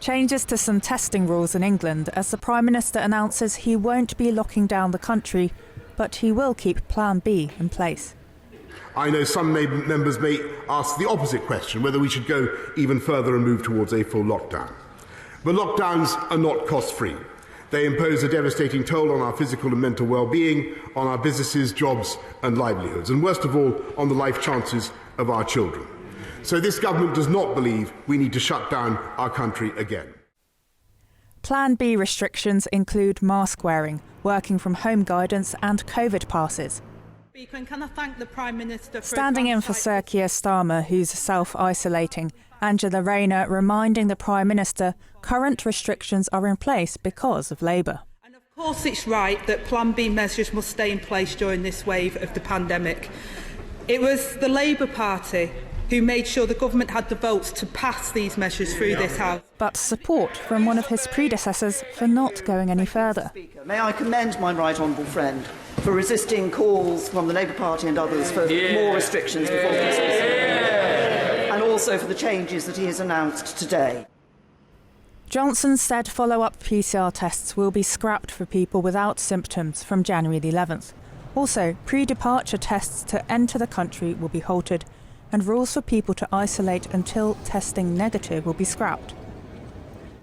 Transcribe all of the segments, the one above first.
Changes to some testing rules in England as the Prime Minister announces he won't be locking down the country, but he will keep Plan B in place. I know some members may ask the opposite question, whether we should go even further and move towards a full lockdown. But lockdowns are not cost-free. They impose a devastating toll on our physical and mental well-being, on our businesses, jobs and livelihoods, and worst of all, on the life chances of our children. So this government does not believe we need to shut down our country again. Plan B restrictions include mask wearing, working from home guidance and COVID passes. Can I thank the Prime Minister for standing in for Sir Keir Starmer, who's self-isolating, Angela Rayner reminding the Prime Minister current restrictions are in place because of Labour. And of course it's right that Plan B measures must stay in place during this wave of the pandemic. It was the Labour Party who made sure the government had the votes to pass these measures through this House. But support from one of his predecessors for not going any further. May I commend my right honourable friend for resisting calls from the Labour Party and others for more restrictions before Christmas, and also for the changes that he has announced today. Johnson said follow-up PCR tests will be scrapped for people without symptoms from January the 11th. Also, pre-departure tests to enter the country will be halted, and rules for people to isolate until testing negative will be scrapped.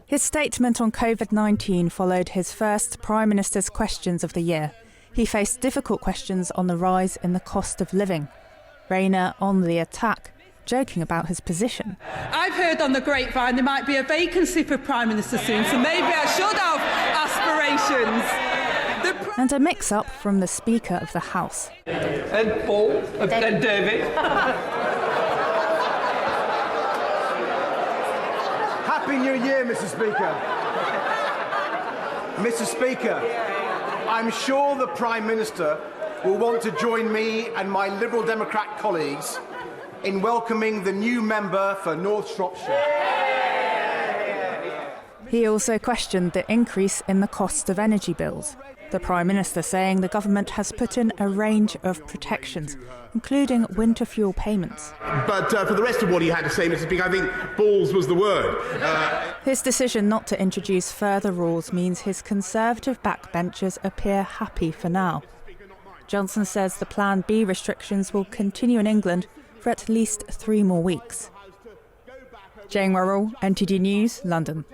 His statement on COVID-19 followed his first Prime Minister's questions of the year. He faced difficult questions on the rise in the cost of living. Rayner on the attack, joking about his position. I've heard on the grapevine there might be a vacancy for Prime Minister soon, so maybe I should have aspirations. And a mix-up from the Speaker of the House. And Paul, and David. Happy New Year, Mr. Speaker. Mr. Speaker, I'm sure the Prime Minister will want to join me and my Liberal Democrat colleagues in welcoming the new member for North Shropshire. He also questioned the increase in the cost of energy bills. The Prime Minister saying the government has put in a range of protections, including winter fuel payments. But for the rest of what he had to say, Mr. Speaker, I think balls was the word. His decision not to introduce further rules means his Conservative backbenchers appear happy for now. Johnson says the Plan B restrictions will continue in England for at least 3 more weeks. Jane Worrell, NTD News, London.